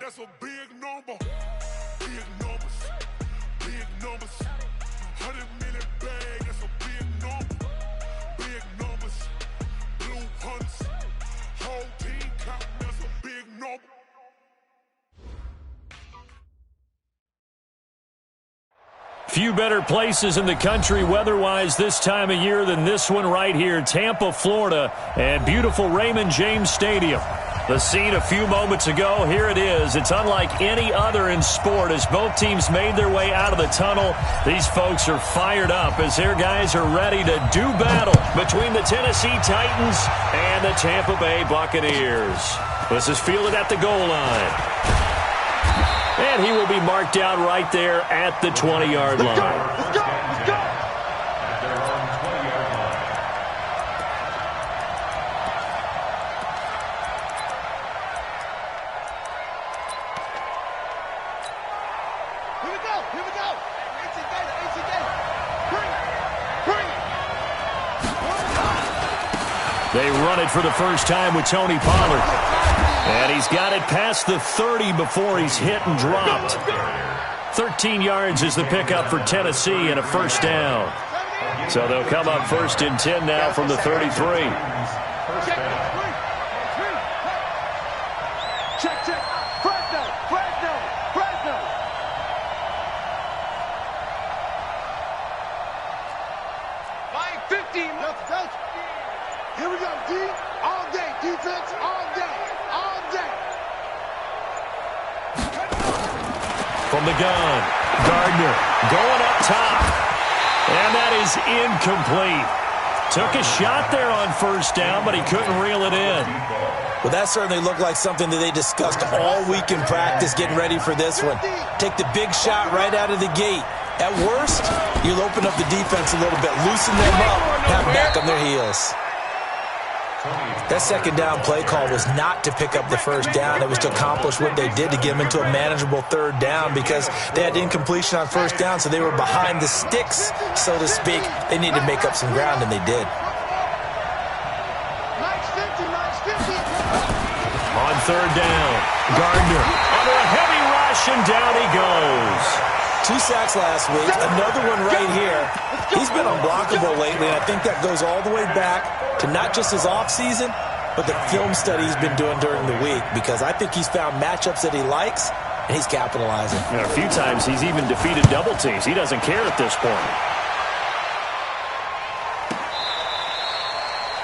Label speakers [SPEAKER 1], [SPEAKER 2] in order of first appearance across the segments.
[SPEAKER 1] that's a big number. Big numbers. Big numbers. 100 million bag, that's a big number. Big numbers. Blue hunts. Whole team count, that's a big number.
[SPEAKER 2] Few better places in the country weather-wise this time of year than this one right here, Tampa, Florida, and beautiful Raymond James Stadium. The scene a few moments ago, here it is. It's unlike any other in sport as both teams made their way out of the tunnel. These folks are fired up as their guys are ready to do battle between the Tennessee Titans and the Tampa Bay Buccaneers. This is fielded at the goal line. And he will be marked down right there at the 20-yard line.
[SPEAKER 3] Let's go! Let's go! Here we go! Here we go! AC Gator! Bring it!
[SPEAKER 2] They run it for the first time with Tony Pollard. And he's got it past the 30 before he's hit and dropped. 13 yards is the pickup for Tennessee and a first down. So they'll come up first and 10 now from the 33.
[SPEAKER 3] Check. Fresno. 550. Here we go, D. All day. Defense all day.
[SPEAKER 2] From the gun, Gardner going up top. And that is incomplete. Took a shot there on first down, but he couldn't reel it in.
[SPEAKER 4] Well, that certainly looked like something that they discussed all week in practice getting ready for this one. Take the big shot right out of the gate. At worst, you'll open up the defense a little bit, loosen them up, have them back on their heels. That second down play call was not to pick up the first down. It was to accomplish what they did to get them into a manageable third down because they had incompletion on first down, so they were behind the sticks, so to speak. They needed to make up some ground, and they did.
[SPEAKER 2] On third down, Gardner under a heavy rush, and down he goes.
[SPEAKER 4] 2 sacks last week, another one right here. He's been unblockable lately, and I think that goes all the way back to not just his offseason, but the film study he's been doing during the week, because I think he's found matchups that he likes, and he's capitalizing.
[SPEAKER 2] And a few times he's even defeated double teams. He doesn't care at this point.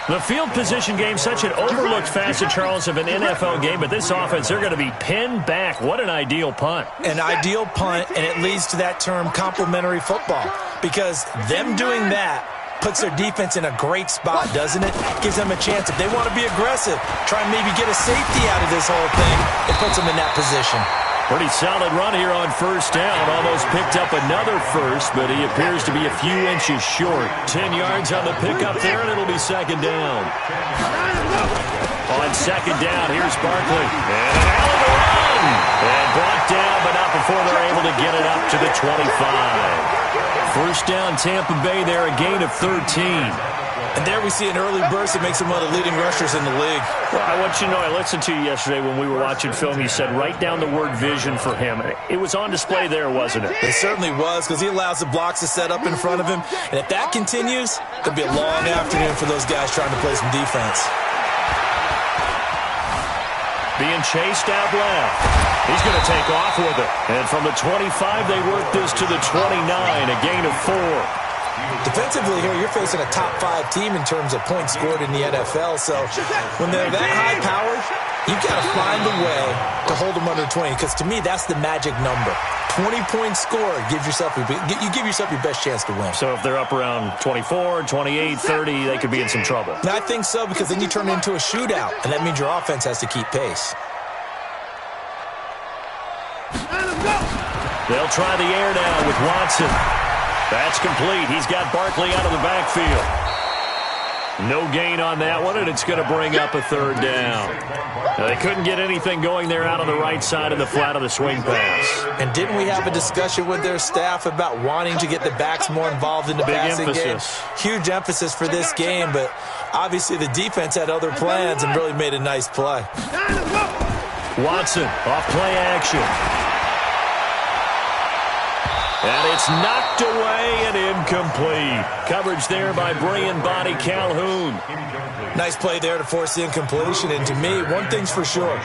[SPEAKER 2] The field position game, such an overlooked facet, Charles, of an NFL game, but this offense, they're going to be pinned back. What an ideal punt.
[SPEAKER 4] An ideal punt, and it leads to that term complementary football, because them doing that puts their defense in a great spot, doesn't it? Gives them a chance, if they want to be aggressive, try and maybe get a safety out of this whole thing. It puts them in that position.
[SPEAKER 2] Pretty solid run here on first down. Almost picked up another first, but he appears to be a few inches short. 10 yards on the pickup there, and it'll be second down. On second down, here's Barkley. And an hell of a run! And brought down, but not before they're able to get it up to the 25. First down, Tampa Bay there, a gain of 13.
[SPEAKER 4] And there we see an early burst that makes him one of the leading rushers in the league.
[SPEAKER 2] Well, I want you to know, I listened to you yesterday when we were watching film. You said write down the word vision for him. It was on display there, wasn't it?
[SPEAKER 4] It certainly was, because he allows the blocks to set up in front of him. And if that continues, it'll be a long afternoon for those guys trying to play some defense.
[SPEAKER 2] Being chased out left. He's going to take off with it. And from the 25, they work this to the 29, a gain of 4.
[SPEAKER 4] Defensively here, you're facing a top 5 team in terms of points scored in the NFL. So when they're that high-powered, you've got to find a way to hold them under 20, because to me, that's the magic number. 20 points scored, you give yourself your best chance to win.
[SPEAKER 2] So if they're up around 24, 28, 30, they could be in some trouble.
[SPEAKER 4] And I think so, because then you turn it into a shootout, and that means your offense has to keep pace.
[SPEAKER 2] They'll try the air now with Watson. That's complete. He's got Barkley out of the backfield. No gain on that one, and it's going to bring up a third down. Now, they couldn't get anything going there out on the right side of the flat of the swing pass.
[SPEAKER 4] And didn't we have a discussion with their staff about wanting to get the backs more involved in the passing game? Huge emphasis for this game, but obviously the defense had other plans and really made a nice play.
[SPEAKER 2] Watson off play action. And it's knocked away and incomplete. Coverage there by bringing body Calhoun.
[SPEAKER 4] Nice play there to force the incompletion. And to me, one thing's for sure.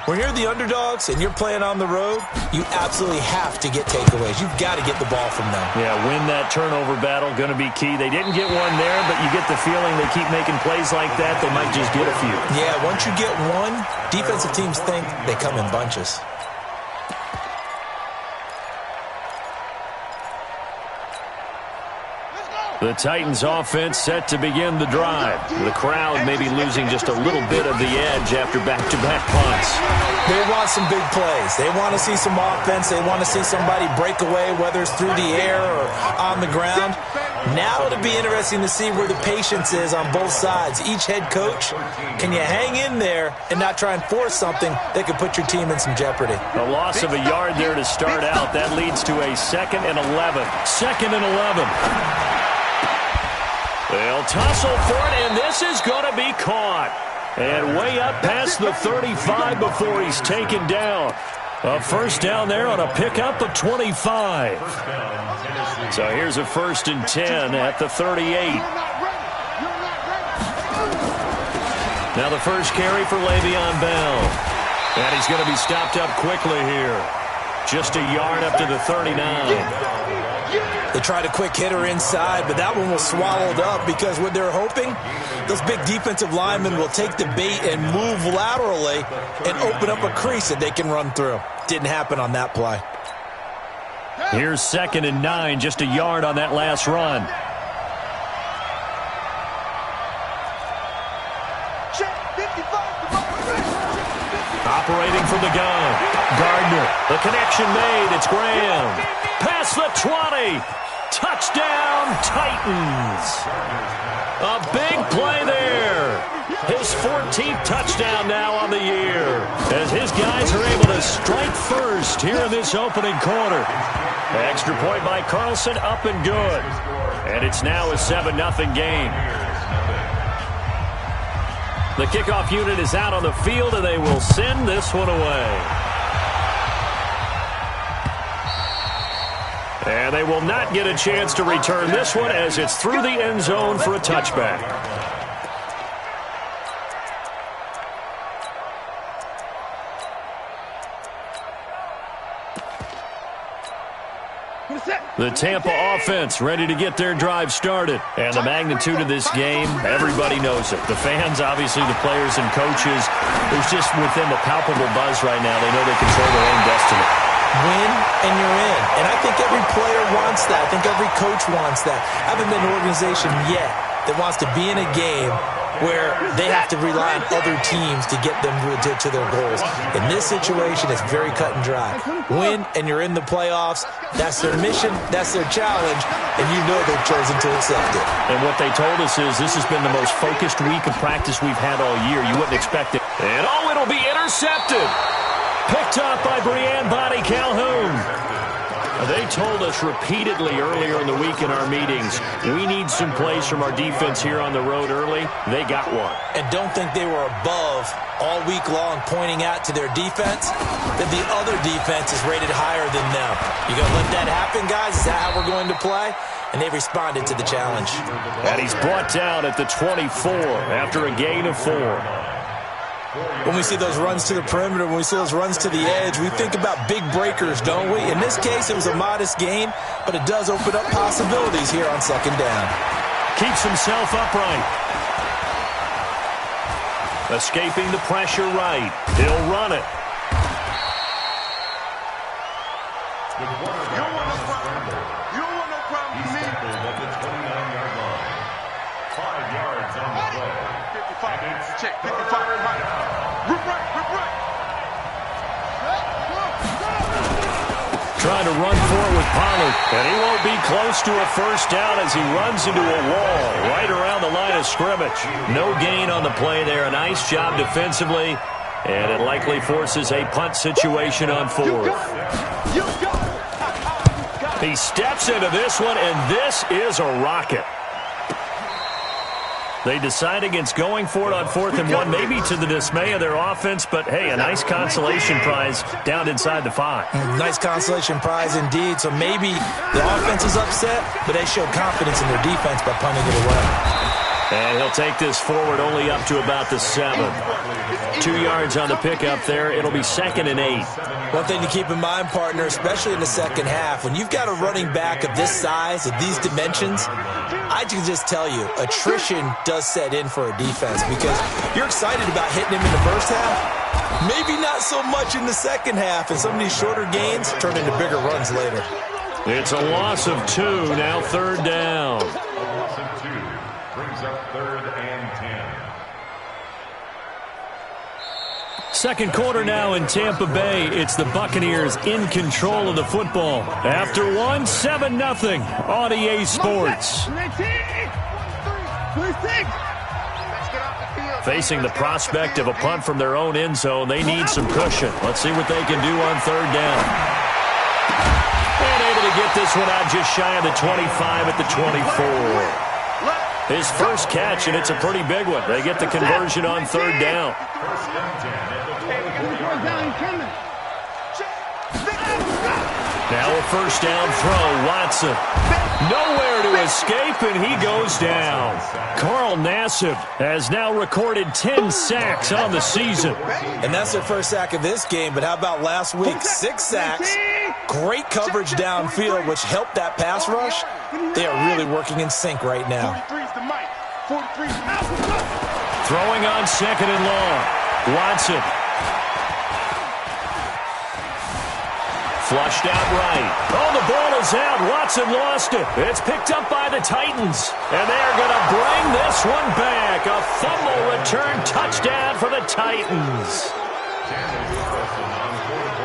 [SPEAKER 4] When you're the underdogs and you're playing on the road, you absolutely have to get takeaways. You've got to get the ball from them.
[SPEAKER 2] Yeah, win that turnover battle, going to be key. They didn't get one there, but you get the feeling they keep making plays like that, they might just get a few.
[SPEAKER 4] Yeah, once you get one, defensive teams think they come in bunches.
[SPEAKER 2] The Titans offense set to begin the drive. The crowd maybe losing just a little bit of the edge after back-to-back punts.
[SPEAKER 4] They want some big plays. They want to see some offense. They want to see somebody break away, whether it's through the air or on the ground. Now it'll be interesting to see where the patience is on both sides. Each head coach, can you hang in there and not try and force something that could put your team in some jeopardy?
[SPEAKER 2] A loss of a yard there to start out. That leads to a 2nd and 11. 2nd and 11. They'll tussle for it, and this is going to be caught. And way up past the 35 before he's taken down. A first down there on a pickup of 25. So here's a 1st and 10 at the 38. Now the first carry for Le'Veon Bell. And he's going to be stopped up quickly here. Just a yard up to the 39.
[SPEAKER 4] They tried a quick hitter inside, but that one was swallowed up because what they're hoping, those big defensive linemen will take the bait and move laterally and open up a crease that they can run through. Didn't happen on that play.
[SPEAKER 2] Here's 2nd and 9, just a yard on that last run. Operating from the gun. Gardner. The connection made. It's Graham. Past the 20. Touchdown, Titans. A big play there. His 14th touchdown now on the year. As his guys are able to strike first here in this opening quarter. Extra point by Carlson, up and good. And it's now a 7-0 game. The kickoff unit is out on the field, and they will send this one away. And they will not get a chance to return this one as it's through the end zone for a touchback. The Tampa offense ready to get their drive started. And the magnitude of this game, everybody knows it. The fans, obviously the players and coaches. There's just with them a palpable buzz right now. They know they control their own destiny.
[SPEAKER 4] Win and you're in. And I think every player wants that. I think every coach wants that. I haven't been an organization yet that wants to be in a game where they have to rely on other teams to get them to their goals. In this situation, it's very cut and dry. Win, and you're in the playoffs. That's their mission. That's their challenge. And you know they've chosen to accept it.
[SPEAKER 2] And what they told us is this has been the most focused week of practice we've had all year. You wouldn't expect it. And oh, it'll be intercepted. Picked up by Breanne Body Calhoun. They told us repeatedly earlier in the week in our meetings, we need some plays from our defense here on the road early. They got one.
[SPEAKER 4] And don't think they were above all week long pointing out to their defense that the other defense is rated higher than them. You going to let that happen, guys? Is that how we're going to play? And they responded to the challenge.
[SPEAKER 2] And he's brought down at the 24 after a gain of 4.
[SPEAKER 4] When we see those runs to the perimeter, when we see those runs to the edge, we think about big breakers, don't we? In this case, it was a modest gain, but it does open up possibilities here on 2nd down.
[SPEAKER 2] Keeps himself upright. Escaping the pressure right. He'll run it.
[SPEAKER 3] You don't want no problem with me.
[SPEAKER 5] At the 29-yard line. 5 yards on the play.
[SPEAKER 3] 55. Check. 55 right. Rip right.
[SPEAKER 2] Trying to run for it with Pollard. And he won't be close to a first down as he runs into a wall right around the line of scrimmage. No gain on the play there. A nice job defensively. And it likely forces a punt situation on 4th. He steps into this one, and this is a rocket. They decide against going for it on 4th and 1, maybe to the dismay of their offense, but hey, a nice consolation prize down inside the 5.
[SPEAKER 4] Nice consolation prize indeed. So maybe the offense is upset, but they showed confidence in their defense by punting it away.
[SPEAKER 2] And he'll take this forward only up to about the 7. 2 yards on the pickup there. It'll be 2nd and 8.
[SPEAKER 4] One thing to keep in mind, partner, especially in the second half, when you've got a running back of this size, of these dimensions, I can just tell you, attrition does set in for a defense because you're excited about hitting him in the first half. Maybe not so much in the second half, and some of these shorter gains turn into bigger runs later.
[SPEAKER 2] It's a loss of 2, now 3rd down.
[SPEAKER 5] Loss of 2 brings up 3rd and 10.
[SPEAKER 2] Second quarter now in Tampa Bay. It's the Buccaneers in control of the football. After 1, 7-0 on EA Sports. Facing the prospect of a punt from their own end zone, they need some cushion. Let's see what they can do on 3rd down. And able to get this one out just shy of the 25 at the 24. His first catch, and it's a pretty big one. They get the conversion on 3rd down. Now a first down throw, Watson. Nowhere to escape, and he goes down. Carl Nassib has now recorded 10 sacks on the season.
[SPEAKER 4] And that's their first sack of this game, but how about last week? 6 sacks, great coverage downfield, which helped that pass rush. They are really working in sync right now.
[SPEAKER 2] Throwing on 2nd and long. Watson. Flushed out right. Oh, the ball is out. Watson lost it. It's picked up by the Titans. And they're going to bring this one back. A fumble return touchdown for the Titans.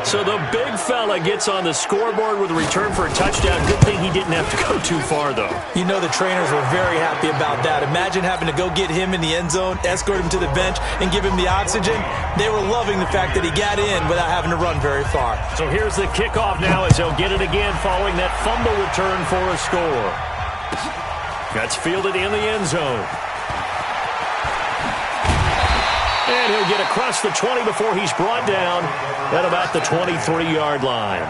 [SPEAKER 2] So the big fella gets on the scoreboard with a return for a touchdown. Good thing he didn't have to go too far, though.
[SPEAKER 4] You know the trainers were very happy about that. Imagine having to go get him in the end zone, escort him to the bench, and give him the oxygen. They were loving the fact that he got in without having to run very far.
[SPEAKER 2] So here's the kickoff now as he'll get it again following that fumble return for a score. That's fielded in the end zone. And he'll get across the 20 before he's brought down at about the 23-yard line.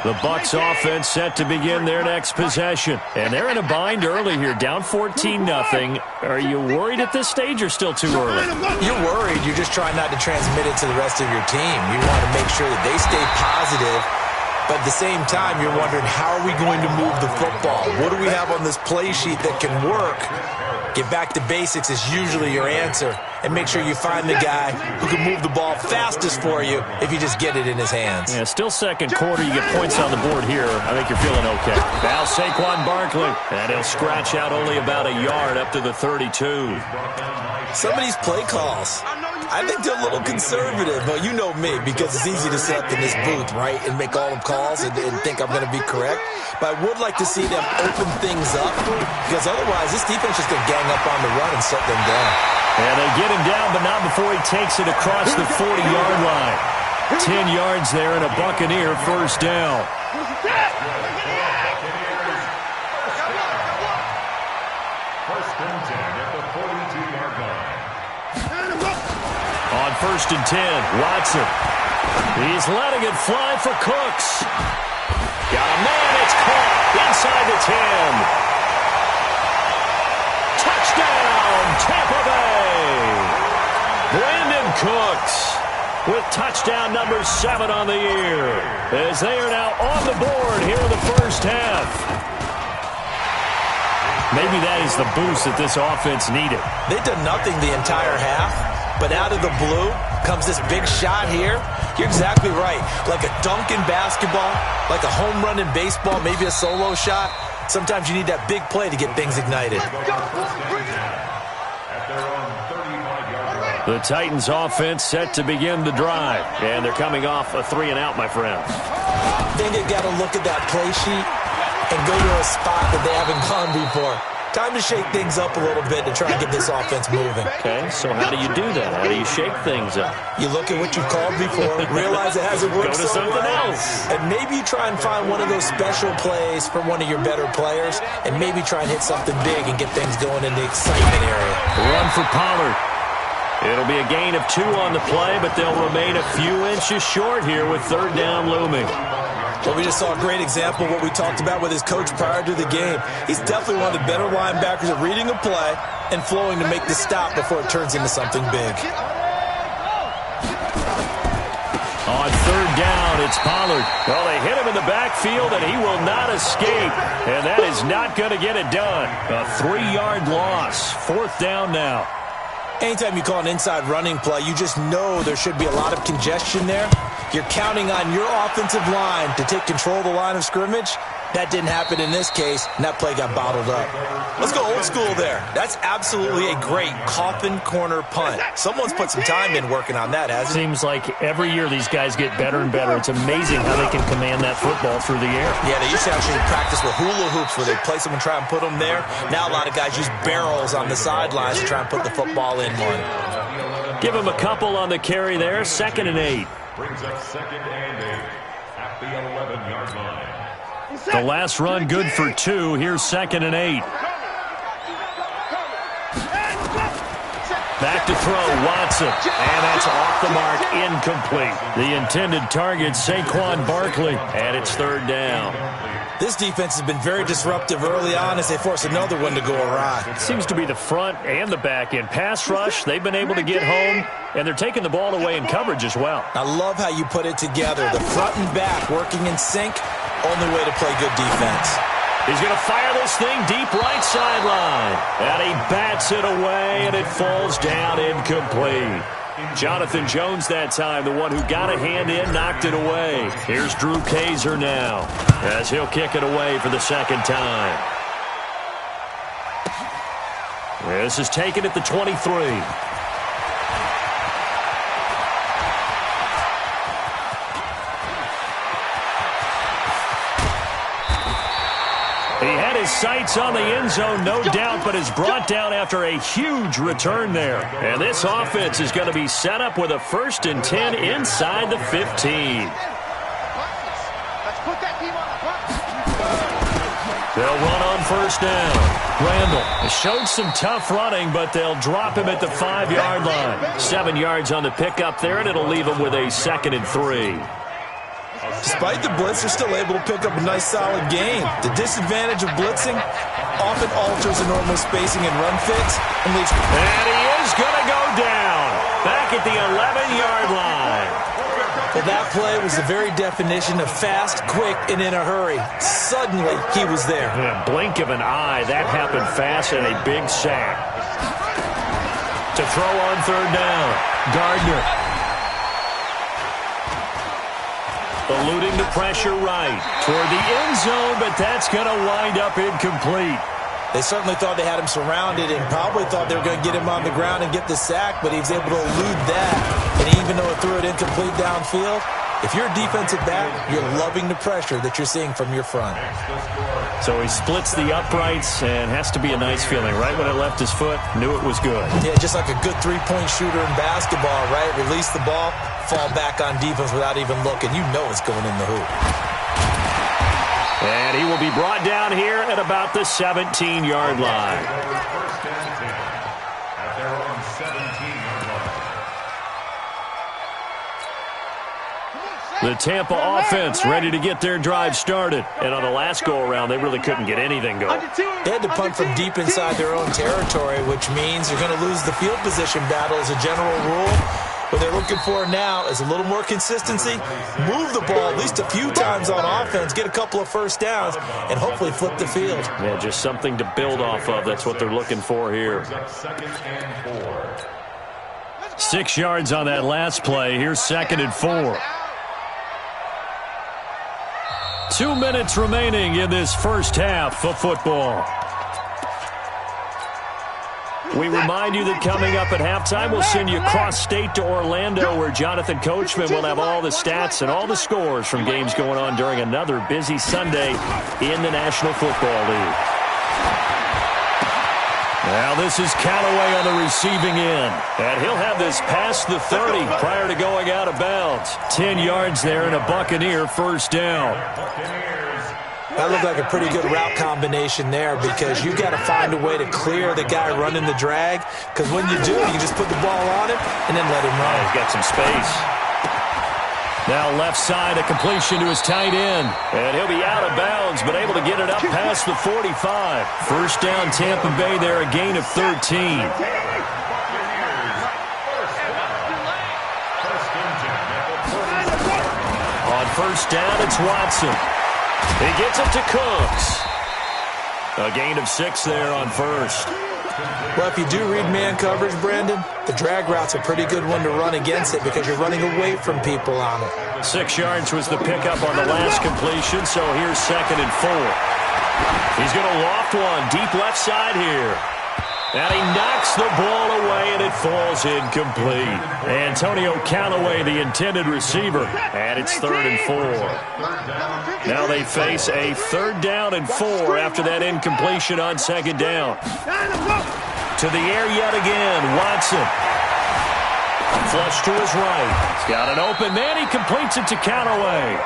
[SPEAKER 2] The Bucks offense set to begin their next possession. And they're in a bind early here, down 14-0. Are you worried at this stage or still too early?
[SPEAKER 4] You're worried. You're just trying not to transmit it to the rest of your team. You want to make sure that they stay positive. But at the same time, you're wondering, how are we going to move the football? What do we have on this play sheet that can work? Get back to basics is usually your answer. And make sure you find the guy who can move the ball fastest for you if you just get it in his hands.
[SPEAKER 2] Yeah, still second quarter. You get points on the board here. I think you're feeling okay. Now Saquon Barkley. And he'll scratch out only about a yard up to the 32.
[SPEAKER 4] Some of these play calls, I think they're a little conservative, but you know me, because it's easy to sit up in this booth, right, and make all the calls and think I'm going to be correct. But I would like to see them open things up, because otherwise this defense is going to gang up on the run and shut them down.
[SPEAKER 2] And they get him down, but not before he takes it across the 40-yard line. 10 yards there and a Buccaneer first down.
[SPEAKER 5] First and 10 at the 42-yard line.
[SPEAKER 2] On 1st and 10, Watson. He's letting it fly for Cooks. Got a man, it's caught inside the 10. Touchdown, Tampa Bay. Brandon Cooks with touchdown number 7 on the year, as they are now on the board here in the first half. Maybe that is the boost that this offense needed.
[SPEAKER 4] They've done nothing the entire half, but out of the blue comes this big shot here. You're exactly right. Like a dunk in basketball, like a home run in baseball, maybe a solo shot. Sometimes you need that big play to get things ignited.
[SPEAKER 2] The Titans offense set to begin the drive, and they're coming off a 3-and-out, my friend.
[SPEAKER 4] I think they've got to look at that play sheet and go to a spot that they haven't gone before. Time to shake things up a little bit to try and get this offense moving.
[SPEAKER 2] Okay, so how do you do that? How do you shake things up?
[SPEAKER 4] You look at what you've called before, realize it hasn't worked
[SPEAKER 2] Go to
[SPEAKER 4] so
[SPEAKER 2] something
[SPEAKER 4] well,
[SPEAKER 2] else.
[SPEAKER 4] and maybe you try and find one of those special plays from one of your better players, and maybe try and hit something big and get things going in the excitement area.
[SPEAKER 2] Run for Pollard. It'll be a gain of 2 on the play, but they'll remain a few inches short here with third down looming.
[SPEAKER 4] Well, we just saw a great example of what we talked about with his coach prior to the game. He's definitely one of the better linebackers at reading a play and flowing to make the stop before it turns into something big.
[SPEAKER 2] On third down, it's Pollard. Well, they hit him in the backfield, and he will not escape. And that is not going to get it done. A 3-yard loss. Fourth down now.
[SPEAKER 4] Anytime you call an inside running play, you just know there should be a lot of congestion there. You're counting on your offensive line to take control of the line of scrimmage. That didn't happen in this case, and that play got bottled up. Let's go old school there. That's absolutely a great coffin corner punt. Someone's put some time in working on that, hasn't it?
[SPEAKER 2] Seems like every year these guys get better and better. It's amazing how they can command that football through the air.
[SPEAKER 4] Yeah, they used to actually practice with hula hoops where they place them and try and put them there. Now a lot of guys use barrels on the sidelines to try and put the football in one.
[SPEAKER 2] Give him a couple on the carry there. 2nd and 8.
[SPEAKER 5] Brings up 2nd and 8 at the 11-yard line.
[SPEAKER 2] The last run good for 2. Here's 2nd and 8. Back to throw, Watson. And that's off the mark, incomplete. The intended target, Saquon Barkley. And it's third down.
[SPEAKER 4] This defense has been very disruptive early on as they force another one to go awry.
[SPEAKER 2] It seems to be the front and the back end. Pass rush, they've been able to get home, and they're taking the ball away in coverage as well.
[SPEAKER 4] I love how you put it together. The front and back working in sync, only way to play good defense.
[SPEAKER 2] He's going to fire this thing deep right sideline. And he bats it away, and it falls down incomplete. Jonathan Jones that time, the one who got a hand in, knocked it away. Here's Drew Kaiser now as he'll kick it away for the second time. This is taken at the 23. He had his sights on the end zone, no doubt, but is brought down after a huge return there. And this offense is going to be set up with a 1st and 10 inside the 15. They'll run on first down. Randall showed some tough running, but they'll drop him at the 5-yard line. 7 yards on the pickup there, and it'll leave him with a 2nd and 3.
[SPEAKER 4] Despite the blitz, they're still able to pick up a nice, solid gain. The disadvantage of blitzing often alters the normal spacing and run fits. And he
[SPEAKER 2] is going to go down back at the 11-yard line.
[SPEAKER 4] Well, that play was the very definition of fast, quick, and in a hurry. Suddenly, he was there.
[SPEAKER 2] In a blink of an eye, that happened fast and a big sack. To throw on third down, Gardner. Eluding the pressure right toward the end zone, but that's going to wind up incomplete.
[SPEAKER 4] They certainly thought they had him surrounded and probably thought they were going to get him on the ground and get the sack, but he was able to elude that. And even though it threw it incomplete downfield, if you're a defensive back, you're loving the pressure that you're seeing from your front.
[SPEAKER 2] So he splits the uprights and has to be a nice feeling. Right when it left his foot, knew it was good.
[SPEAKER 4] Yeah, just like a good three-point shooter in basketball, right? Release the ball, fall back on defense without even looking. You know it's going in the hoop.
[SPEAKER 2] And he will be brought down here at about the 17-yard line.
[SPEAKER 5] First and 10 at their own 17-yard line.
[SPEAKER 2] The Tampa offense ready to get their drive started. And on the last go-around, they really couldn't get anything going.
[SPEAKER 4] They had to punt from deep inside their own territory, which means you're going to lose the field position battle as a general rule. What they're looking for now is a little more consistency, move the ball at least a few times on offense, get a couple of first downs, and hopefully flip the field.
[SPEAKER 2] Yeah, just something to build off of. That's what they're looking for here. 6 yards on that last play. Here's 2nd and 4. 2 minutes remaining in this first half of football. We remind you that coming up at halftime, we'll send you cross-state to Orlando, where Jonathan Coachman will have all the stats and all the scores from games going on during another busy Sunday in the National Football League. Now this is Callaway on the receiving end. And he'll have this past the 30 prior to going out of bounds. 10 yards there and a Buccaneer first down.
[SPEAKER 4] That looked like a pretty good route combination there because you got to find a way to clear the guy running the drag, because when you do, you just put the ball on him and then let him run.
[SPEAKER 2] He's got some space. Now left side, a completion to his tight end. And he'll be out of bounds, but able to get it up past the 45. First down, Tampa Bay there, a gain of 13. On first down, it's Watson. He gets it to Cooks. A gain of 6 there on first.
[SPEAKER 4] Well, if you do read man coverage, Brandon, the drag route's a pretty good one to run against it because you're running away from people on it.
[SPEAKER 2] 6 yards was the pickup on the last completion, so here's 2nd and 4. He's going to loft one deep left side here. And he knocks the ball away, and it falls incomplete. Antonio Callaway, the intended receiver, and it's 3rd and 4. Now they face a 3rd down and 4 after that incompletion on 2nd down. To the air yet again, Watson. Flush to his right. He's got an open man. He completes it to Callaway.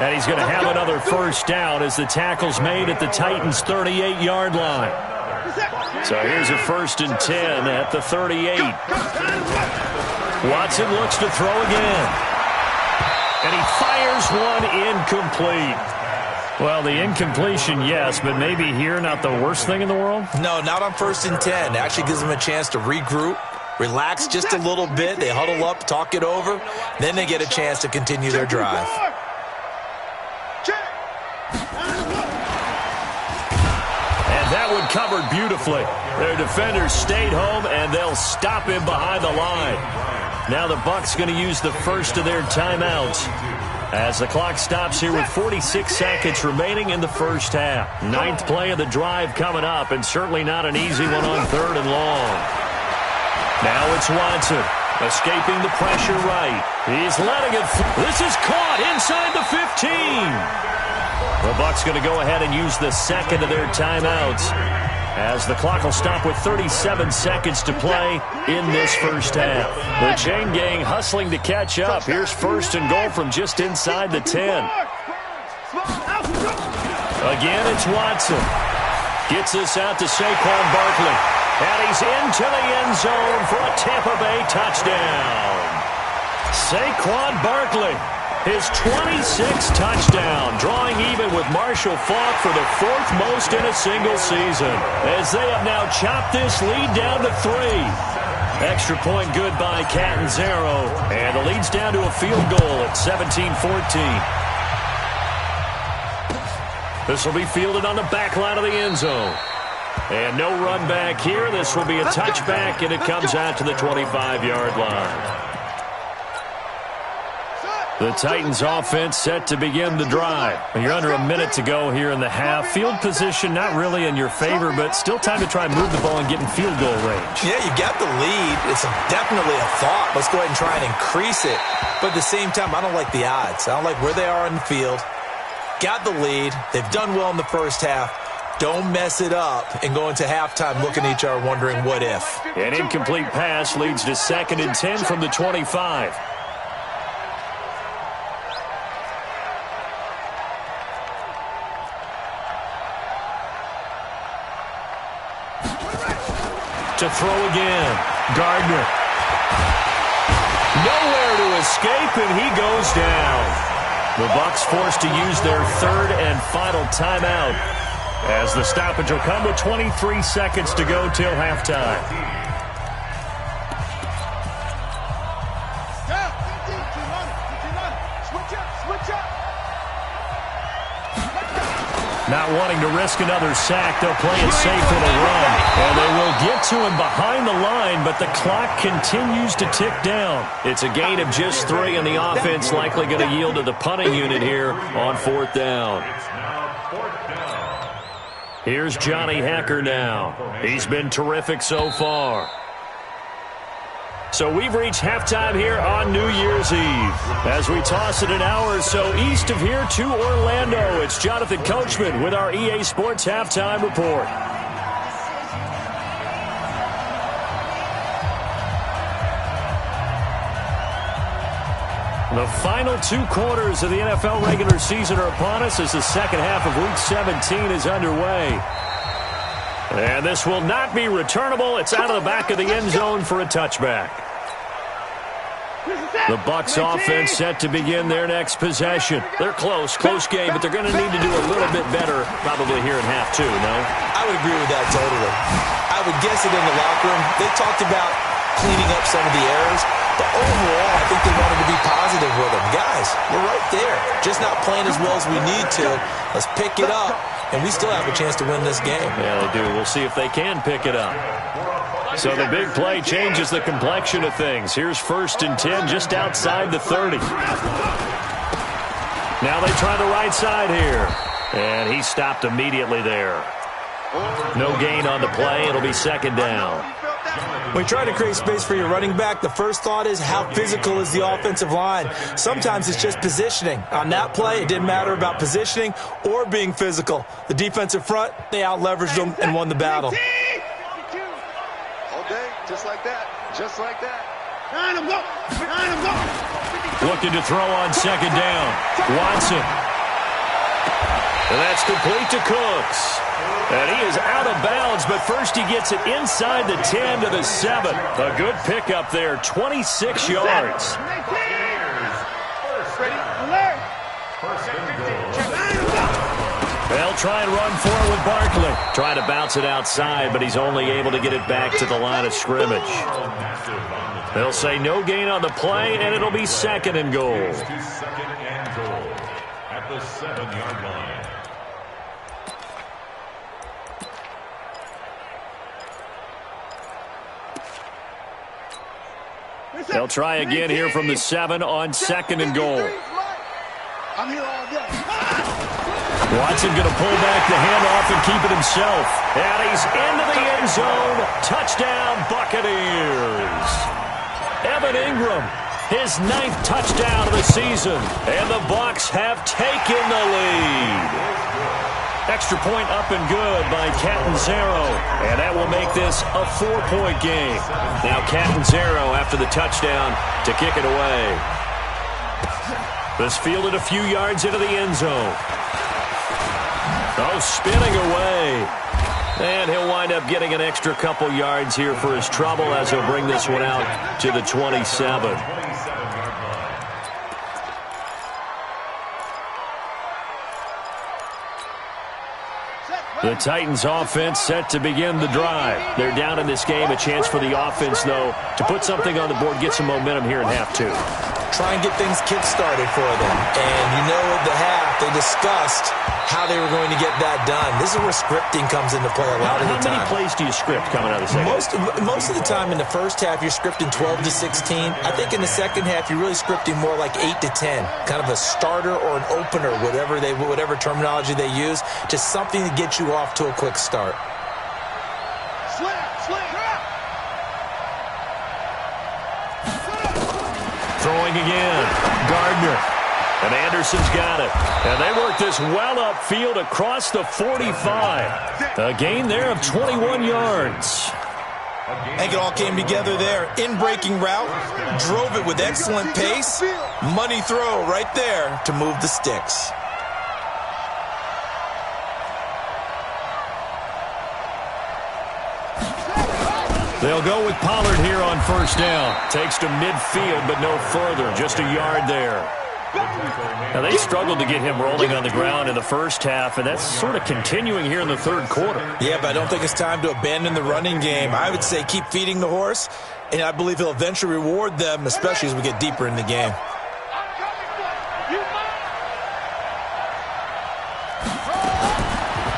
[SPEAKER 2] And he's going to have another first down as the tackle's made at the Titans' 38-yard line. So here's a 1st and 10 at the 38. Watson looks to throw again. And he fires one incomplete. Well, the incompletion, yes, but maybe here not the worst thing in the world?
[SPEAKER 4] No, not on 1st and 10. It actually gives them a chance to regroup, relax just a little bit. They huddle up, talk it over. Then they get a chance to continue their drive.
[SPEAKER 2] That one covered beautifully. Their defenders stayed home, and they'll stop him behind the line. Now the Bucks going to use the first of their timeouts as the clock stops here with 46 seconds remaining in the first half. 9th play of the drive coming up, and certainly not an easy one on 3rd and long. Now it's Watson, escaping the pressure right. He's letting it. This is caught inside the 15. The Bucks going to go ahead and use the 2nd of their timeouts as the clock will stop with 37 seconds to play in this first half. The chain gang hustling to catch up. Here's 1st and goal from just inside the 10. Again, it's Watson. Gets this out to Saquon Barkley. And he's into the end zone for a Tampa Bay touchdown. Saquon Barkley. His 26th touchdown, drawing even with Marshall Faulk for the 4th most in a single season, as they have now chopped this lead down to 3. Extra point good by Catanzaro, and the lead's down to a field goal at 17-14. This will be fielded on the back line of the end zone. And no run back here. This will be a touchback, and it comes out to the 25-yard line. The Titans offense set to begin the drive. You're under a minute to go here in the half. Field position not really in your favor, but still time to try and move the ball and get in field goal range.
[SPEAKER 4] Yeah, you got the lead. It's definitely a thought. Let's go ahead and try and increase it. But at the same time, I don't like the odds. I don't like where they are on the field. Got the lead. They've done well in the first half. Don't mess it up and go into halftime looking at each other wondering what if.
[SPEAKER 2] An incomplete pass leads to 2nd and 10 from the 25. To throw again. Gardner. Nowhere to escape, and he goes down. The Bucks forced to use their 3rd and final timeout as the stoppage will come with 23 seconds to go till halftime. Not wanting to risk another sack, they'll play it safe for the run. And they will get to him behind the line, but the clock continues to tick down. It's a gain of just 3, and the offense likely going to yield to the punting unit here on 4th down. Here's Johnny Hekker now. He's been terrific so far. So we've reached halftime here on New Year's Eve. As we toss it an hour or so east of here to Orlando, it's Jonathan Coachman with our EA Sports Halftime Report. The final 2 quarters of the NFL regular season are upon us as the second half of Week 17 is underway. And this will not be returnable. It's out of the back of the end zone for a touchback. The Bucks offense set to begin their next possession. They're close game, but they're going to need to do a little bit better probably here in half 2, no?
[SPEAKER 4] I would agree with that totally. I would guess it in the locker room. They talked about cleaning up some of the errors, but overall, I think they wanted to be positive with them. Guys, we're right there. Just not playing as well as we need to. Let's pick it up, and we still have a chance to win this game.
[SPEAKER 2] Yeah, they do. We'll see if they can pick it up. So the big play changes the complexion of things. Here's 1st and 10 just outside the 30. Now they try the right side here. And he stopped immediately there. No gain on the play. It'll be 2nd down.
[SPEAKER 4] When you try to create space for your running back, the first thought is how physical is the offensive line. Sometimes it's just positioning. On that play, it didn't matter about positioning or being physical. The defensive front, they out-leveraged them and won the battle.
[SPEAKER 3] Just like that. Just like that.
[SPEAKER 2] Looking to throw on 2nd down. Watson. And that's complete to Cooks. And he is out of bounds, but first he gets it inside the 10 to the 7. A good pickup there, 26 yards. They'll try and run for it with Barkley. Try to bounce it outside, but he's only able to get it back to the line of scrimmage. They'll say no gain on the play, and it'll be 2nd and goal.
[SPEAKER 5] At the 7-yard line.
[SPEAKER 2] They'll try again here from the 7 on 2nd and goal.
[SPEAKER 3] I'm here all day.
[SPEAKER 2] Watson going to pull back the handoff and keep it himself. And he's into the end zone. Touchdown, Buccaneers. Evan Ingram, his 9th touchdown of the season. And the Bucks have taken the lead. Extra point up and good by Catanzaro. And that will make this a 4-point game. Now Catanzaro after the touchdown to kick it away. This fielded a few yards into the end zone. Oh, spinning away. And he'll wind up getting an extra couple yards here for his trouble as he'll bring this one out to the 27. The Titans offense set to begin the drive. They're down in this game. A chance for the offense, though, to put something on the board, get some momentum here in half 2.
[SPEAKER 4] Try and get things kick-started for them. And you know at the half, they discussed how they were going to get that done. This is where scripting comes into play a lot of the time.
[SPEAKER 2] How many plays do you script coming out of the second half?
[SPEAKER 4] Most of the time in the first half, you're scripting 12 to 16. I think in the second half, you're really scripting more like 8 to 10. Kind of a starter or an opener, whatever terminology they use, just something to get you off to a quick start.
[SPEAKER 2] Throwing again. Gardner. And Anderson's got it. And they work this well upfield across the 45. A gain there of 21 yards.
[SPEAKER 4] I think it all came together there. In-breaking route. Drove it with excellent pace. Money throw right there to move the sticks.
[SPEAKER 2] They'll go with Pollard here on 1st down. Takes to midfield, but no further. Just a yard there. Now, they struggled to get him rolling on the ground in the first half, and that's sort of continuing here in the 3rd quarter.
[SPEAKER 4] Yeah, but I don't think it's time to abandon the running game. I would say keep feeding the horse, and I believe he'll eventually reward them, especially as we get deeper in the game.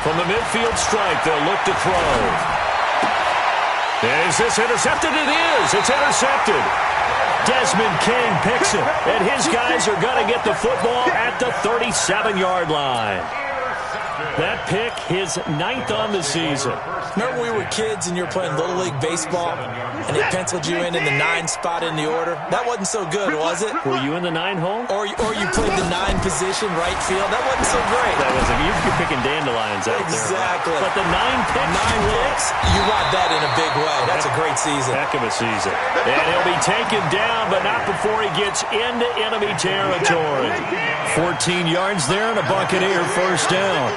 [SPEAKER 2] From the midfield strike, they'll look to throw. Is this intercepted? It is. It's intercepted. Desmond King picks it, and his guys are going to get the football at the 37-yard line. That pick, his 9th on the season.
[SPEAKER 4] Remember we were kids and you were playing Little League Baseball and they penciled you in the 9 spot in the order? That wasn't so good, was it?
[SPEAKER 2] Were you in the 9 hole?
[SPEAKER 4] Or you played the 9 position, right field? That wasn't so great.
[SPEAKER 2] That wasn't. You're picking dandelions out there.
[SPEAKER 4] Exactly.
[SPEAKER 2] But the 9 picks.
[SPEAKER 4] 9 picks, you want that in a big way. That's a great season.
[SPEAKER 2] Heck of a season. And he'll be taken down, but not before he gets into enemy territory. 14 yards there and a Buccaneer first down.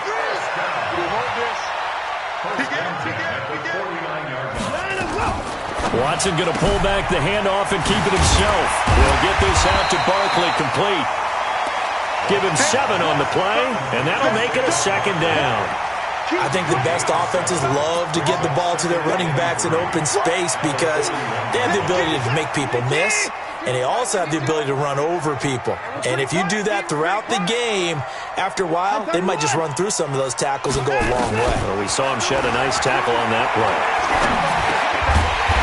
[SPEAKER 2] Watson going to pull back the handoff and keep it himself. He'll get this out to Barkley complete. Give him 7 on the play, and that'll make it a second down.
[SPEAKER 4] I think the best offenses love to get the ball to their running backs in open space because they have the ability to make people miss, and they also have the ability to run over people. And if you do that throughout the game, after a while, they might just run through some of those tackles and go a long way.
[SPEAKER 2] Well, we saw him shed a nice tackle on that play.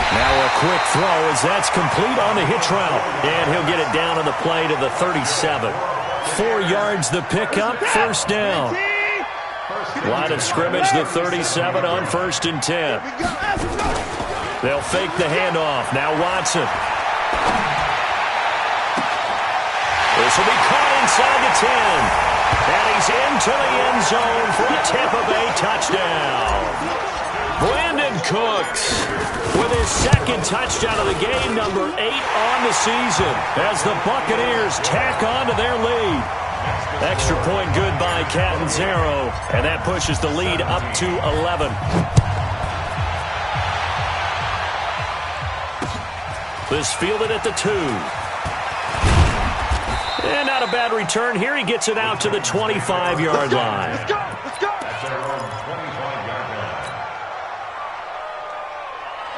[SPEAKER 2] Now a quick throw as that's complete on the hitch route. And he'll get it down on the play to the 37. 4 yards the pickup, first down. Line of scrimmage, the 37 on 1st and 10. They'll fake the handoff. Now Watson. This will be caught inside the 10. And he's into the end zone for a Tampa Bay touchdown. Brandon Cooks with his 2nd touchdown of the game, number 8 on the season, as the Buccaneers tack on to their lead. Extra point good by Catanzaro, and that pushes the lead up to 11. This fielded at the 2. And not a bad return here. He gets it out to the 25-yard line.
[SPEAKER 3] Let's go! Let's go!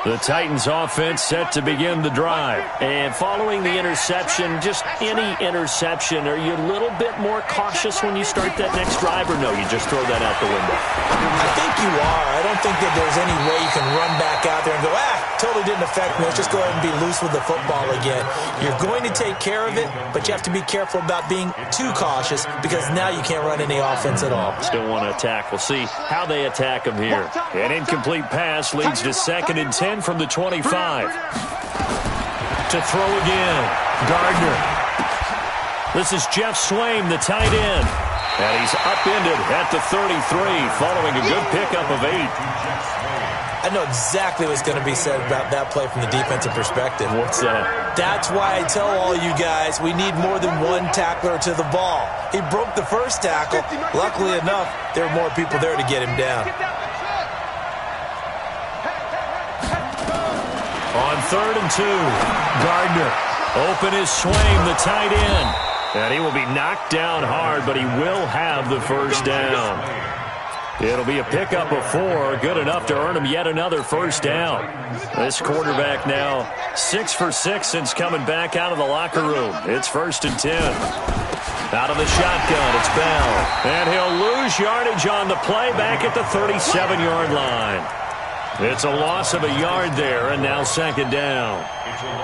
[SPEAKER 2] The Titans offense set to begin the drive. And following the interception, just any interception, are you a little bit more cautious when you start that next drive, or no, you just throw that out the window?
[SPEAKER 4] I think you are. I don't think that there's any way you can run back out there and go, totally didn't affect me. Let's just go ahead and be loose with the football again. You're going to take care of it, but you have to be careful about being too cautious because now you can't run any offense at all.
[SPEAKER 2] Still want to attack. We'll see how they attack him here. An incomplete pass leads to 2nd and 10 from the 25. To throw again. Gardner. This is Jeff Swaim, the tight end. And he's upended at the 33 following a good pickup of 8.
[SPEAKER 4] I know exactly what's going to be said about that play from the defensive perspective.
[SPEAKER 2] What's that?
[SPEAKER 4] That's why I tell all you guys we need more than one tackler to the ball. He broke the first tackle. Luckily enough, there were more people there to get him down.
[SPEAKER 2] On 3rd and 2, Gardner. Open is Swaim, the tight end. And he will be knocked down hard, but he will have the first down. It'll be a pickup of 4, good enough to earn him yet another first down. This quarterback now 6 for 6 since coming back out of the locker room. It's 1st and 10. Out of the shotgun, it's Bell. And he'll lose yardage on the play back at the 37-yard line. It's a loss of a yard there, and now 2nd down.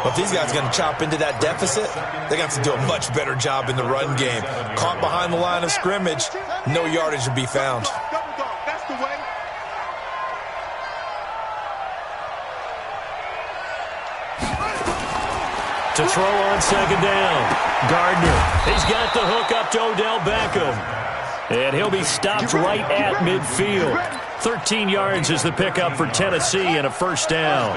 [SPEAKER 4] Well, if these guys are going to chop into that deficit, they're going to have to do a much better job in the run game. Caught behind the line of scrimmage, no yardage will be found.
[SPEAKER 3] That's the way.
[SPEAKER 2] To throw on 2nd down, Gardner. He's got the hook up to Odell Beckham. And he'll be stopped right at midfield. 13 yards is the pickup for Tennessee and a first down.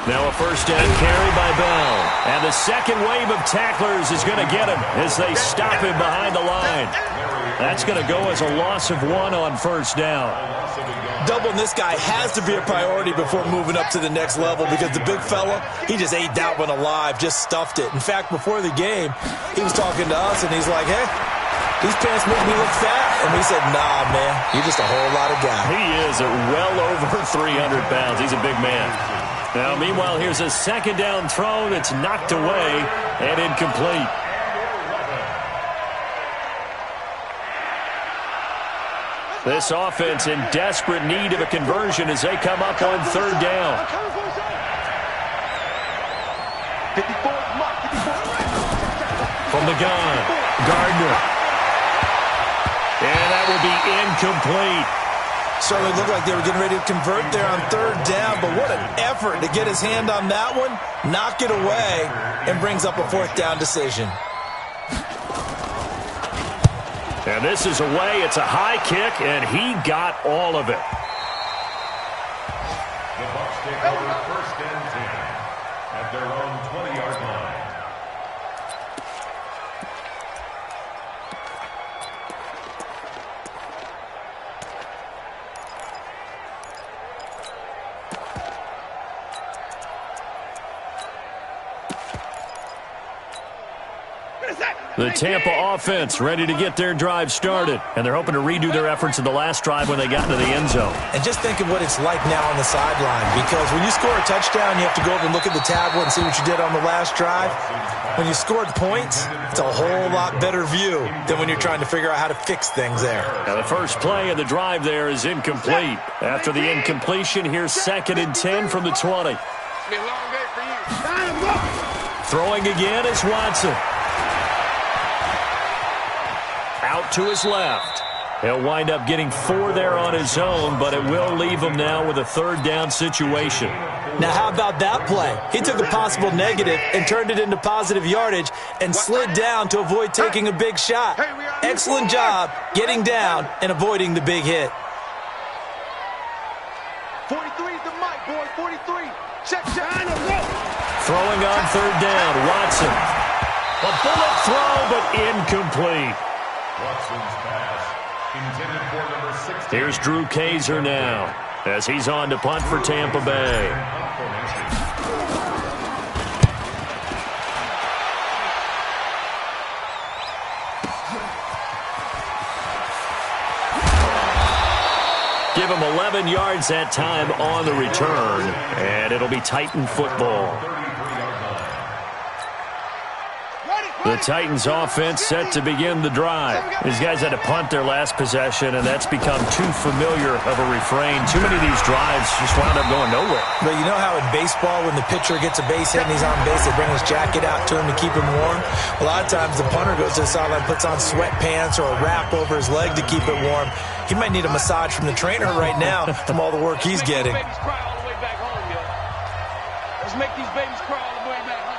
[SPEAKER 2] Now a first down carry by Bell. And the second wave of tacklers is going to get him as they stop him behind the line. That's going to go as a loss of 1 on first down.
[SPEAKER 4] Doubling this guy has to be a priority before moving up to the next level because the big fella, he just ate that one alive, just stuffed it. In fact, before the game, he was talking to us, and he's like, hey, these pants make me look fat. And we said, nah, man, you're just a whole lot of guy.
[SPEAKER 2] He is well over 300 pounds. He's a big man. Now, meanwhile, here's a 2nd down throw that's knocked away and incomplete. This offense in desperate need of a conversion as they come up on 3rd down.
[SPEAKER 4] From
[SPEAKER 2] the gun. Gardner. And that will be incomplete.
[SPEAKER 4] Certainly looked like they were getting ready to convert there on third down, but what an effort to get his hand on that one, knock it away, and brings up a fourth down decision.
[SPEAKER 2] And this is away. It's a high kick, and he got all of it.
[SPEAKER 5] The Bucks take over first and 10 at their own 20-yard line.
[SPEAKER 2] The Tampa offense ready to get their drive started, and they're hoping to redo their efforts in the last drive when they got into the end zone.
[SPEAKER 4] And just think of what it's like now on the sideline, because when you score a touchdown, you have to go over and look at the tablet and see what you did on the last drive. When you scored points, it's a whole lot better view than when you're trying to figure out how to fix things there.
[SPEAKER 2] Now the first play of the drive there is incomplete. After the incompletion, here's 2nd and 10 from the 20. Throwing again is Watson. Out to his left. He'll wind up getting 4 there on his own, but it will leave him now with a third down situation.
[SPEAKER 4] Now, how about that play? He took a possible negative and turned it into positive yardage and slid down to avoid taking a big shot. Excellent job getting down and avoiding the big hit.
[SPEAKER 3] 43 is the mic, boy. 43. Check.
[SPEAKER 2] Throwing on third down, Watson. A bullet throw, but incomplete.
[SPEAKER 5] Watson's pass intended for number 16.
[SPEAKER 2] Here's Drew Kaiser now as he's on to punt for Tampa Bay. Give him 11 yards that time on the return, and it'll be Titan football. The Titans offense set to begin the drive. These guys had to punt their last possession, and that's become too familiar of a refrain. Too many of these drives just wound up going nowhere.
[SPEAKER 4] But you know how in baseball, when the pitcher gets a base hit and he's on base, they bring his jacket out to him to keep him warm? A lot of times the punter goes to the sideline, puts on sweatpants or a wrap over his leg to keep it warm. He might need a massage from the trainer right now from all the work he's getting.
[SPEAKER 3] Let's make these babies cry all the way back home.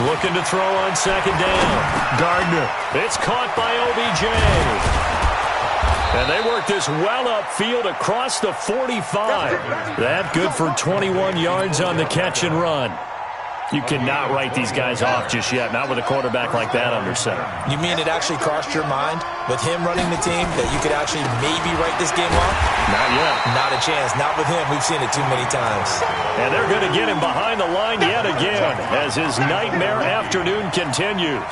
[SPEAKER 2] Looking to throw on second down. Gardner. It's caught by OBJ. And they work this well upfield across the 45. That good for 21 yards on the catch and run. You cannot write these guys off just yet, not with a quarterback like that under center.
[SPEAKER 4] You mean it actually crossed your mind with him running the team that you could actually maybe write this game off?
[SPEAKER 2] Not yet.
[SPEAKER 4] Not a chance. Not with him. We've seen it too many times.
[SPEAKER 2] And they're going to get him behind the line yet again as his nightmare afternoon continues.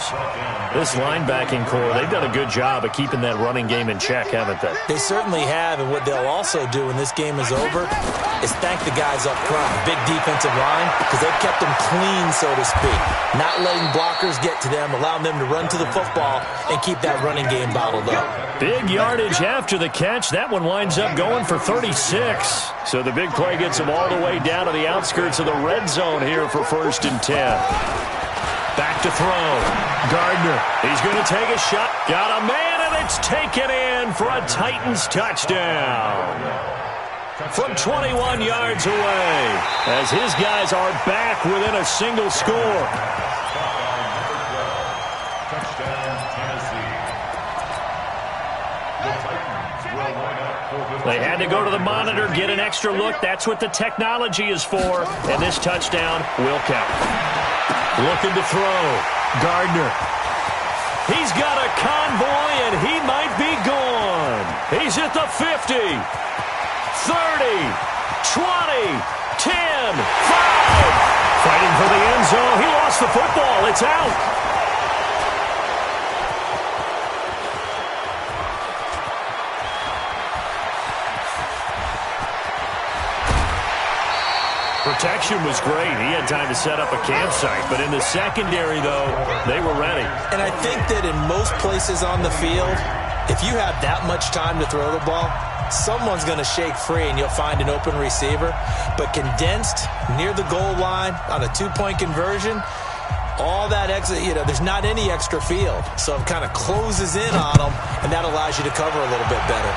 [SPEAKER 2] This linebacking core, they've done a good job of keeping that running game in check, haven't they?
[SPEAKER 4] They certainly have, and what they'll also do when this game is over is thank the guys up front, the big defensive line, because they've kept them clean, so to speak. Not letting blockers get to them, allowing them to run to the football and keep that running game bottled up.
[SPEAKER 2] Big yardage after the catch. That one winds up going for 36. So the big play gets them all the way down to the outskirts of the red zone here for 1st and 10. Back to throw. Gardner. He's going to take a shot. Got a man, and it's taken in for a Titans touchdown. From 21 yards away, as his guys are back within a single score. They had to go to the monitor, get an extra look. That's what the technology is for, and this touchdown will count. Looking to throw. Gardner. He's got a convoy, and he might be gone. He's at the 50. 30, 20, 10, 5. Fighting for the end zone. He lost the football. It's out. Protection was great. He had time to set up a campsite. But in the secondary, though, they were ready.
[SPEAKER 4] And I think that in most places on the field, if you have that much time to throw the ball, someone's going to shake free and you'll find an open receiver. But condensed near the goal line on a 2-point conversion, All that extra, there's not any extra field. So it kind of closes in on them, and that allows you to cover a little bit better.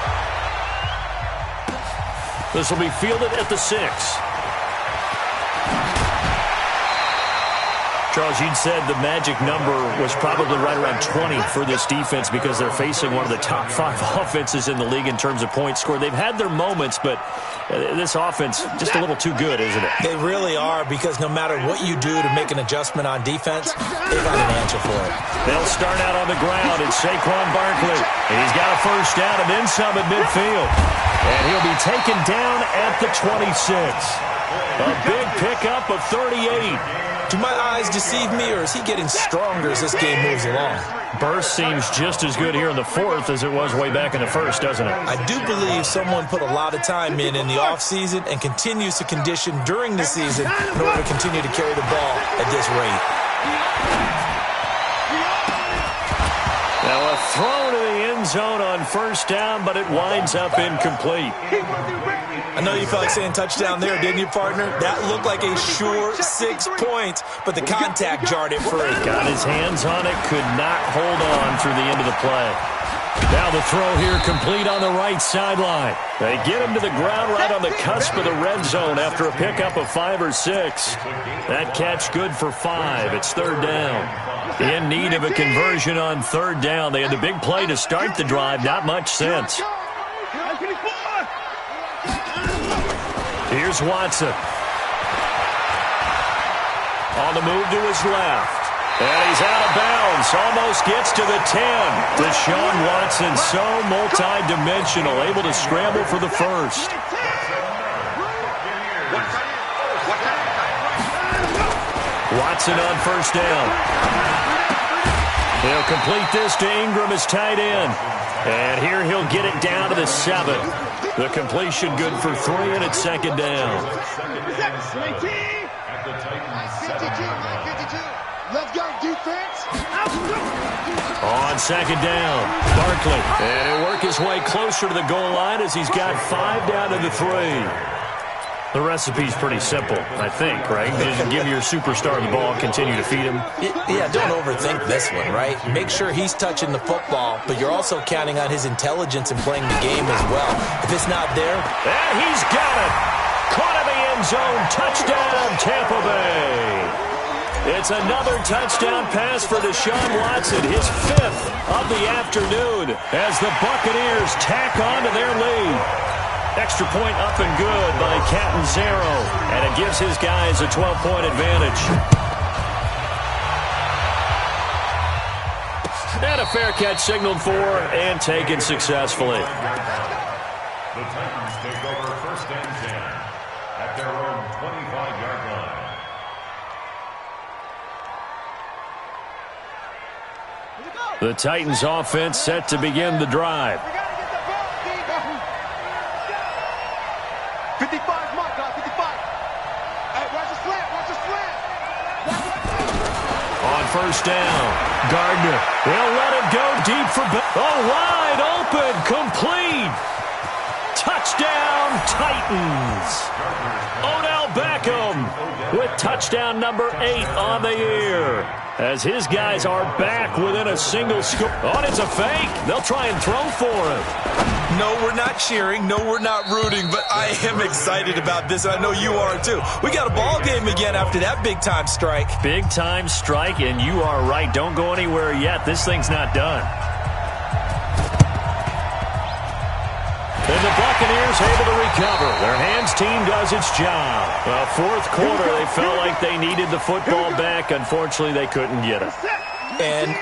[SPEAKER 2] This will be fielded at the 6. Charles, you'd said the magic number was probably right around 20 for this defense because they're facing one of the top 5 offenses in the league in terms of points scored. They've had their moments, but this offense just a little too good, isn't it?
[SPEAKER 4] They really are, because no matter what you do to make an adjustment on defense, they've got an answer for it.
[SPEAKER 2] They'll start out on the ground. It's Saquon Barkley, and he's got a first down and then some at midfield. And he'll be taken down at the 26. A big pickup of 38.
[SPEAKER 4] Do my eyes deceive me, or is he getting stronger as this game moves along?
[SPEAKER 2] Burst seems just as good here in the 4th as it was way back in the 1st, doesn't it?
[SPEAKER 4] I do believe someone put a lot of time in the offseason and continues to condition during the season in order to continue to carry the ball at this rate.
[SPEAKER 2] Now a throw to the end zone on first down, but it winds up incomplete.
[SPEAKER 4] I know you felt like saying touchdown there, didn't you, partner? That looked like a sure 6 points, but the contact jarred it free.
[SPEAKER 2] Got his hands on it, could not hold on through the end of the play. Now the throw here complete on the right sideline. They get him to the ground right on the cusp of the red zone after a pickup of 5 or 6. That catch good for 5. It's 3rd down. In need of a conversion on 3rd down. They had the big play to start the drive. Not much sense. Here's Watson. On the move to his left. And he's out of bounds. Almost gets to the 10. Deshaun Watson, so multi-dimensional, able to scramble for the first. Watson on first down. He'll complete this to Ingram as tight end. And here he'll get it down to the 7. The completion good for 3, and it's 2nd down.
[SPEAKER 3] Let's go, defense.
[SPEAKER 2] On 2nd down, Barkley. And he'll work his way closer to the goal line as he's got 5 down to the 3. The recipe's pretty simple, I think, right? Just give your superstar the ball, continue to feed him.
[SPEAKER 4] Yeah, don't overthink this one, right? Make sure he's touching the football, but you're also counting on his intelligence in playing the game as well. If it's not there...
[SPEAKER 2] And he's got it! Caught in the end zone. Touchdown, Tampa Bay! It's another touchdown pass for Deshaun Watson, his 5th of the afternoon, as the Buccaneers tack on to their lead. Extra point up and good by Catanzaro, and it gives his guys a 12-point advantage. And a fair catch signaled for and taken successfully.
[SPEAKER 5] The Titans take over 1st and 10 at their own 25-yard line.
[SPEAKER 2] The Titans offense set to begin the drive.
[SPEAKER 3] 55, mark, 55. Hey, watch the slant, watch the slant.
[SPEAKER 2] On first down, Gardner. They'll let it go deep for... wide open, complete. Touchdown, Titans. Odell Beckham with touchdown number 8 on the year. As his guys are back within a single score. Oh, it's a fake. They'll try and throw for him.
[SPEAKER 4] No, we're not cheering. No, we're not rooting. But I am excited about this, and I know you are too. We got a ball game again after that big-time strike.
[SPEAKER 2] Big-time strike, and you are right. Don't go anywhere yet. This thing's not done. And the Buccaneers able to recover. Their hands team does its job. Well, 4th quarter, they felt like they needed the football back. Unfortunately, they couldn't get it.
[SPEAKER 4] And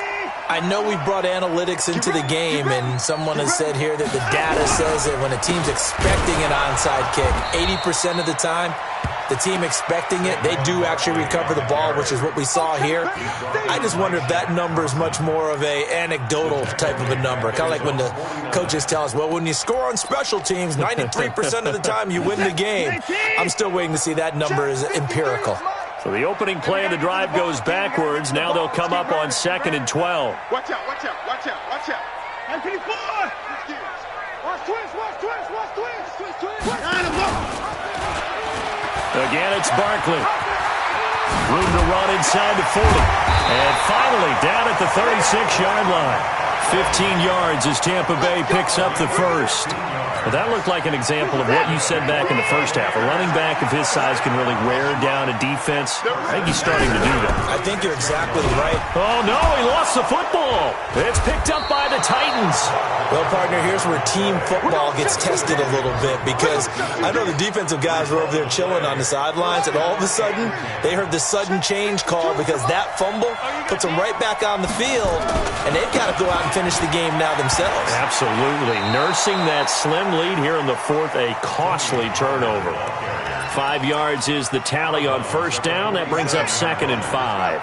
[SPEAKER 4] I know we brought analytics into the game, and someone has said here that the data says that when a team's expecting an onside kick, 80% of the time, the team expecting it, they do actually recover the ball, which is what we saw here. I just wonder if that number is much more of a anecdotal type of a number. Kind of like when the coaches tell us, well, when you score on special teams, 93% of the time you win the game. I'm still waiting to see that number is empirical.
[SPEAKER 2] So the opening play of the drive goes backwards. Now they'll come up on 2nd and 12.
[SPEAKER 3] Watch out, watch out, watch out, watch out. Hey, 54. Watch twins, watch twins, watch twins. Twins.
[SPEAKER 2] Again, it's Barkley. Room to run inside the 40. And finally down at the 36-yard line. 15 yards as Tampa Bay picks up the first. Well, that looked like an example of what you said back in the first half. A running back of his size can really wear down a defense. I think he's starting to do that.
[SPEAKER 4] I think you're exactly right.
[SPEAKER 2] Oh, no, he lost the football. It's picked up by the Titans.
[SPEAKER 4] Well, partner, here's where team football gets tested a little bit, because I know the defensive guys were over there chilling on the sidelines, and all of a sudden, they heard the sudden change call because that fumble puts them right back on the field, and they've got to go out and finish the game now themselves.
[SPEAKER 2] Absolutely. Nursing that slim lead here in the fourth, a costly turnover. 5 yards is the tally on first down. That brings up 2nd and 5.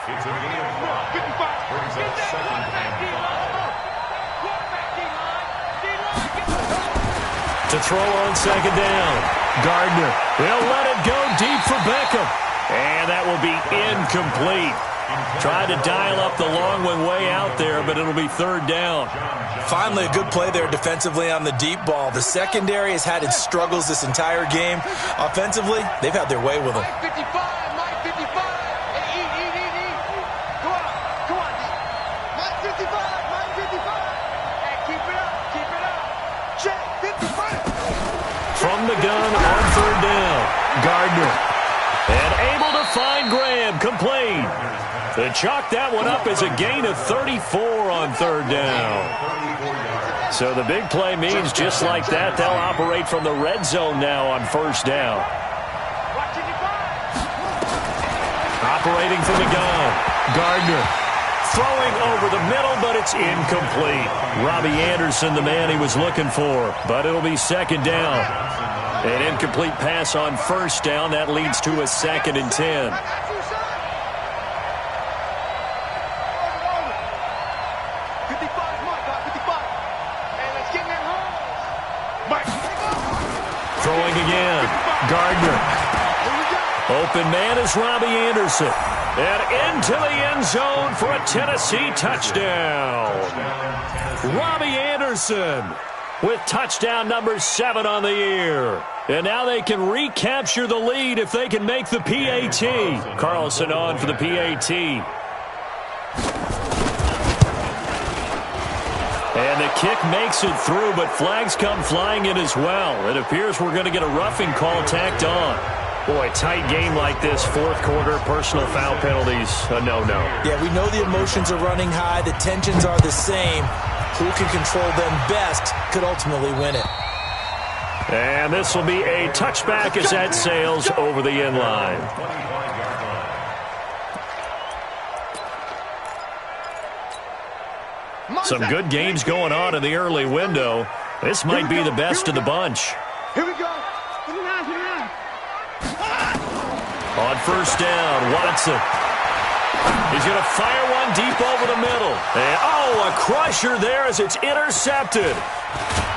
[SPEAKER 2] To throw on 2nd down. Gardner will let it go deep for Beckham. And that will be incomplete. Tried to dial up the long one way out there, but it'll be 3rd down.
[SPEAKER 4] Finally, a good play there defensively on the deep ball. The secondary has had its struggles this entire game. Offensively, they've had their way with them.
[SPEAKER 3] Mike 55, Mike 55. Hey, eat. Come on, D. Mike 55, Mike 55. Hey, keep it up. Check, 55.
[SPEAKER 2] From the gun on 3rd down. Gardner. And able to find Graham. Complete. They chalk that one up as a gain of 34 on 3rd down. So the big play means just like that, they'll operate from the red zone now on 1st down. Operating from the gun. Gardner throwing over the middle, but it's incomplete. Robbie Anderson, the man he was looking for, but it'll be 2nd down. An incomplete pass on 1st down. That leads to a 2nd and 10. Throwing again. Gardner. Open man is Robbie Anderson. And into the end zone for a Tennessee touchdown. Robbie Anderson with touchdown number 7 on the year. And now they can recapture the lead if they can make the PAT. Carlson on for the PAT. And the kick makes it through, but flags come flying in as well. It appears we're going to get a roughing call tacked on. Boy, tight game like this, 4th quarter, personal foul penalties, a no-no. Yeah,
[SPEAKER 4] we know the emotions are running high. The tensions are the same. Who can control them best could ultimately win it.
[SPEAKER 2] And this will be a touchback as that sails over the end line. Some good games going on in the early window. This might be the best of the bunch.
[SPEAKER 3] Here we go.
[SPEAKER 2] On 1st down, Watson. He's going to fire one deep over the middle. And, a crusher there as it's intercepted.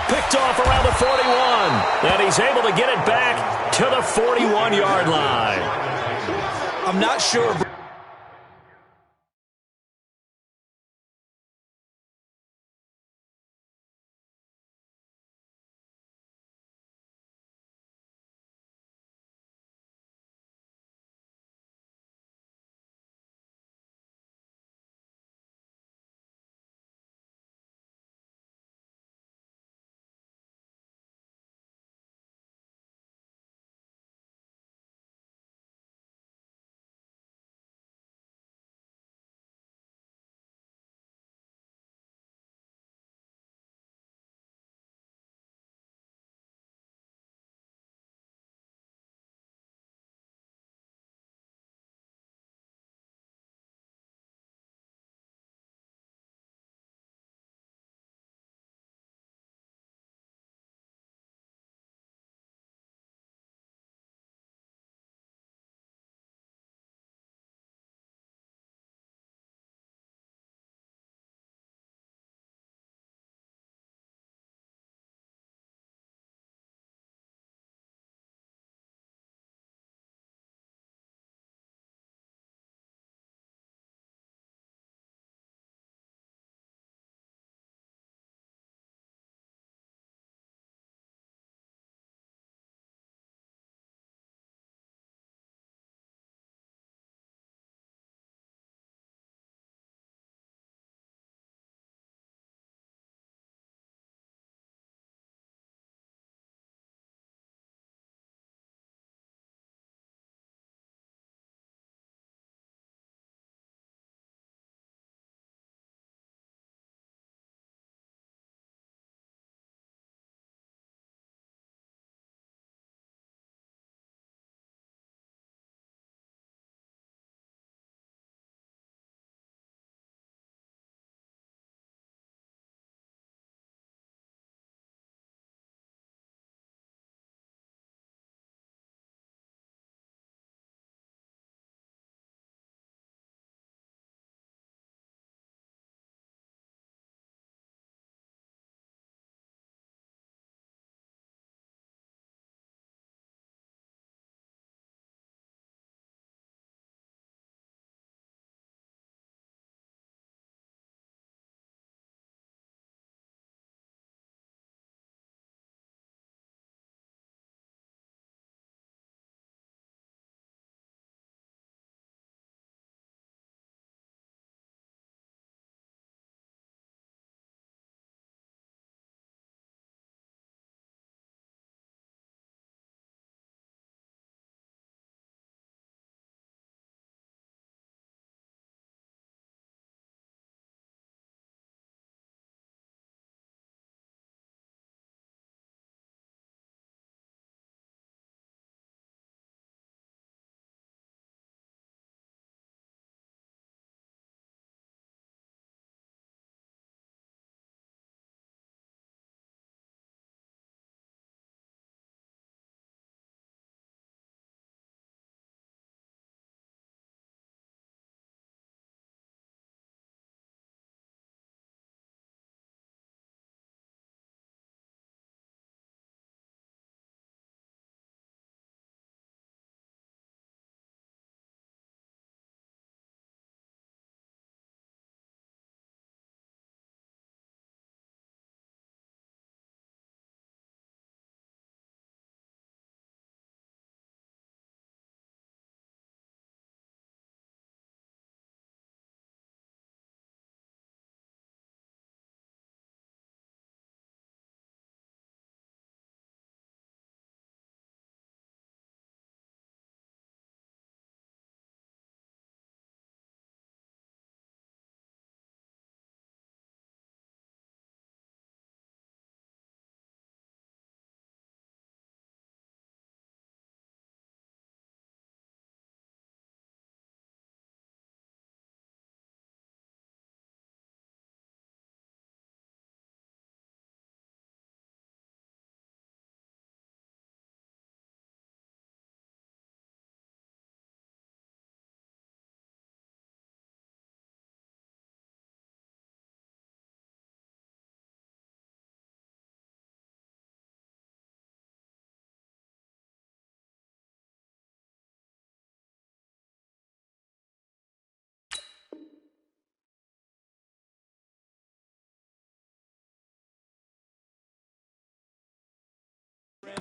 [SPEAKER 2] Picked off around the 41. And he's able to get it back to the 41-yard line.
[SPEAKER 4] I'm not sure.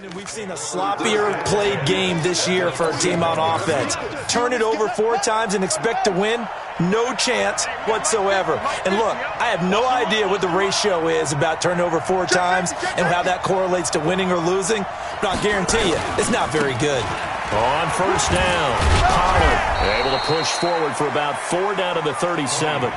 [SPEAKER 4] We've seen a sloppier played game this year for our team on offense. Turn it over 4 times and expect to win? No chance whatsoever. And look, I have no idea what the ratio is about turning over 4 times and how that correlates to winning or losing, but I'll guarantee you, it's not very good.
[SPEAKER 2] On first down, Pollard able to push forward for about 4 down to the 37.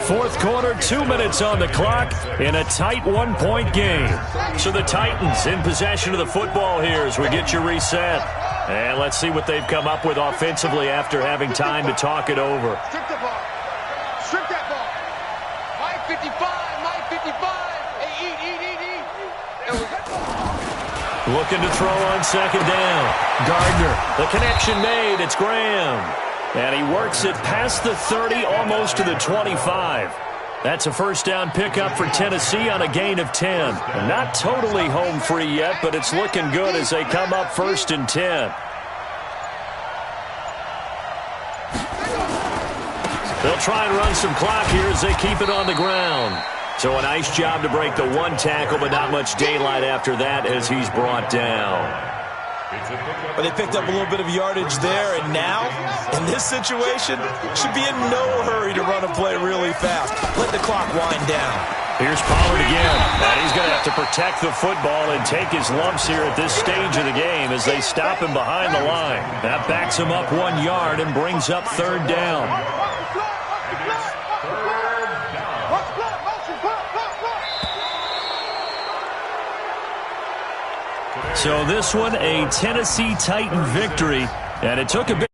[SPEAKER 2] Fourth quarter, 2 minutes on the clock in a tight 1-point game. So the Titans in possession of the football here as we get you reset. And let's see what they've come up with offensively after having time to talk it over.
[SPEAKER 3] Strip the ball. Strip that ball. My 55, my 55. Hey, eat.
[SPEAKER 2] Looking to throw on second down. Gardner, the connection made. It's Graham. And he works it past the 30, almost to the 25. That's a first down pickup for Tennessee on a gain of 10. Not totally home free yet, but it's looking good as they come up first and 10. They'll try and run some clock here as they keep it on the ground. So a nice job to break the 1 tackle, but not much daylight after that as he's brought down.
[SPEAKER 4] But they picked up a little bit of yardage there, and now, in this situation, should be in no hurry to run a play really fast. Let the clock wind down.
[SPEAKER 2] Here's Pollard again, and he's going to have to protect the football and take his lumps here at this stage of the game as they stop him behind the line. That backs him up 1 yard and brings up third down. So this one, a Tennessee Titan victory, and it took a bit.